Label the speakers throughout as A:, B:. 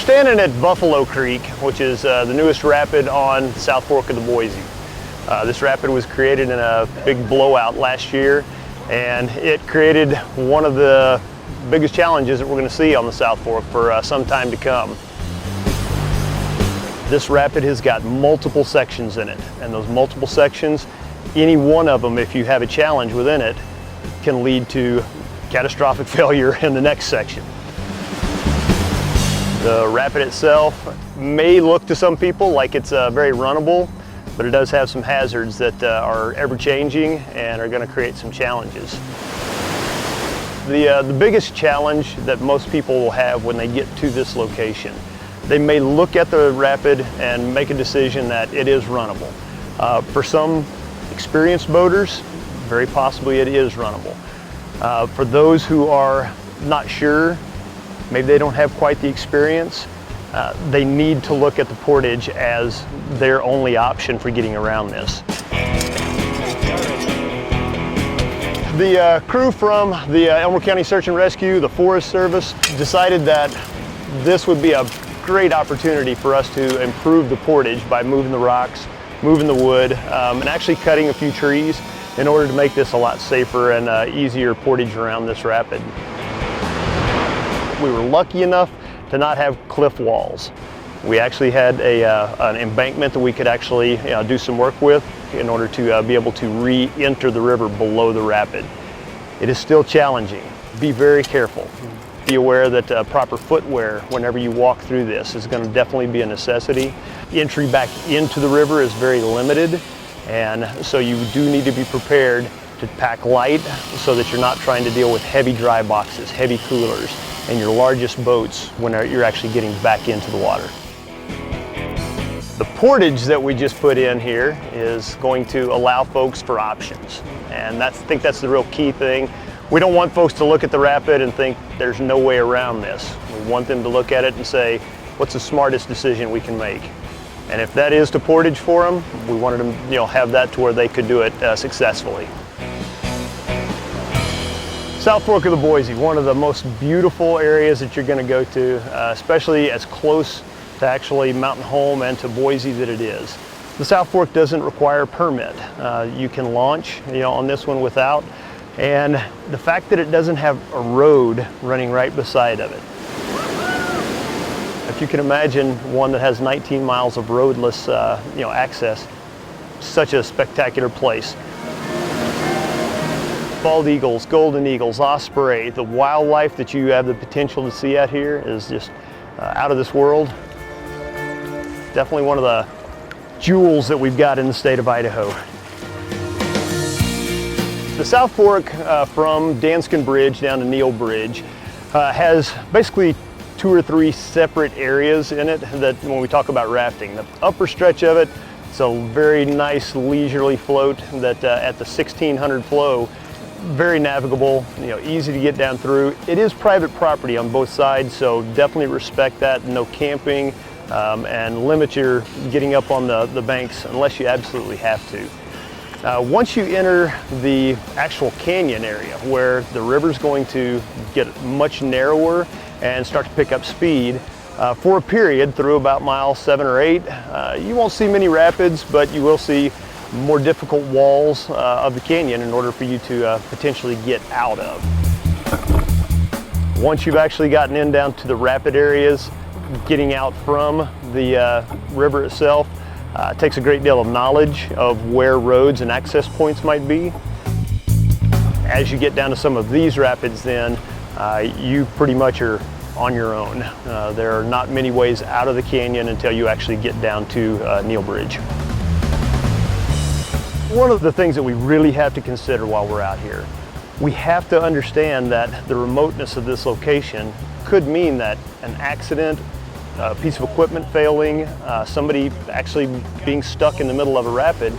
A: standing at Buffalo Creek, which is the newest rapid on the South Fork of the Boise. This rapid was created in a big blowout last year, and it created one of the biggest challenges that we're going to see on the South Fork for some time to come. This rapid has got multiple sections in it, and those multiple sections, any one of them, if you have a challenge within it, can lead to catastrophic failure in the next section. The rapid itself may look to some people like it's very runnable, but it does have some hazards that are ever-changing and are going to create some challenges. The biggest challenge that most people will have when they get to this location, they may look at the rapid and make a decision that it is runnable. For some experienced boaters, very possibly it is runnable. For those who are not sure, maybe they don't have quite the experience, they need to look at the Portage as their only option for getting around this. The crew from the Elmore County Search and Rescue, the Forest Service, decided that this would be a great opportunity for us to improve the Portage by moving the rocks, moving the wood, and actually cutting a few trees in order to make this a lot safer and easier portage around this rapid. We were lucky enough to not have cliff walls. We actually had an embankment that we could actually do some work with in order to be able to re-enter the river below the rapid. It is still challenging. Be very careful. Be aware that proper footwear whenever you walk through this is going to definitely be a necessity. Entry back into the river is very limited, and so you do need to be prepared to pack light so that you're not trying to deal with heavy dry boxes, heavy coolers, and your largest boats when you're actually getting back into the water. The portage that we just put in here is going to allow folks for options, and I think that's the real key thing. We don't want folks to look at the rapid and think there's no way around this. We want them to look at it and say, what's the smartest decision we can make? And if that is to portage for them, we wanted them have that to where they could do it successfully. South Fork of the Boise, one of the most beautiful areas that you're going to go to, especially as close to actually Mountain Home and to Boise that it is. The South Fork doesn't require a permit. You can launch on this one without, and the fact that it doesn't have a road running right beside of it. If you can imagine one that has 19 miles of roadless access, such a spectacular place. Bald eagles, golden eagles, osprey, the wildlife that you have the potential to see out here is just out of this world. Definitely one of the jewels that we've got in the state of Idaho. The South Fork from Danskin Bridge down to Neal Bridge has basically 2 or 3 separate areas in it that when we talk about rafting. The upper stretch of it, it's a very nice leisurely float that at the 1600 flow, very navigable, easy to get down through. It is private property on both sides, so definitely respect that. No camping, and limit your getting up on the banks unless you absolutely have to. Once you enter the actual canyon area where the river's going to get much narrower and start to pick up speed, for a period through about mile 7 or 8, you won't see many rapids, but you will see more difficult walls of the canyon in order for you to potentially get out of. Once you've actually gotten in down to the rapid areas, getting out from the river itself takes a great deal of knowledge of where roads and access points might be. As you get down to some of these rapids then, you pretty much are on your own. There are not many ways out of the canyon until you actually get down to Neal Bridge. One of the things that we really have to consider while we're out here, we have to understand that the remoteness of this location could mean that an accident, a piece of equipment failing, somebody actually being stuck in the middle of a rapid,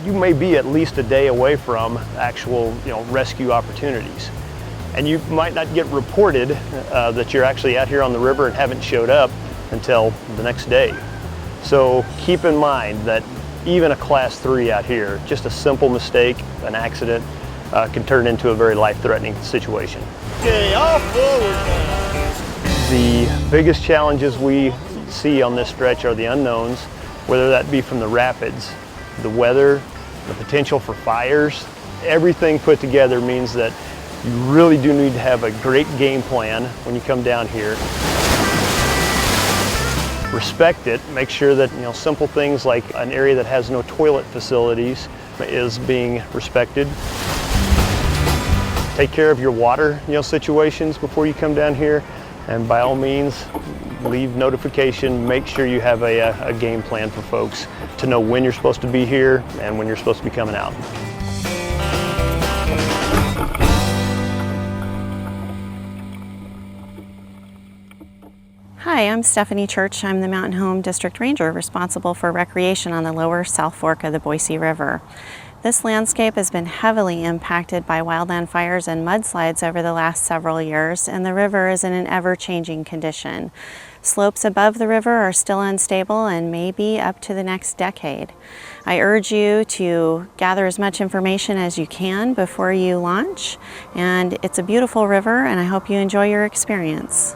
A: you may be at least a day away from actual rescue opportunities. And you might not get reported that you're actually out here on the river and haven't showed up until the next day. So keep in mind that even a class 3 out here, just a simple mistake, an accident, can turn into a very life-threatening situation.
B: Okay, all forward.
A: The biggest challenges we see on this stretch are the unknowns, whether that be from the rapids, the weather, the potential for fires. Everything put together means that you really do need to have a great game plan when you come down here. Respect it. Make sure that simple things like an area that has no toilet facilities is being respected. Take care of your water situations before you come down here, and by all means leave notification. Make sure you have a game plan for folks to know when you're supposed to be here and when you're supposed to be coming out.
B: Hi, I'm Stephanie Church. I'm the Mountain Home District Ranger responsible for recreation on the lower South Fork of the Boise River. This landscape has been heavily impacted by wildland fires and mudslides over the last several years, and the river is in an ever-changing condition. Slopes above the river are still unstable and may be up to the next decade. I urge you to gather as much information as you can before you launch, and it's a beautiful river, and I hope you enjoy your experience.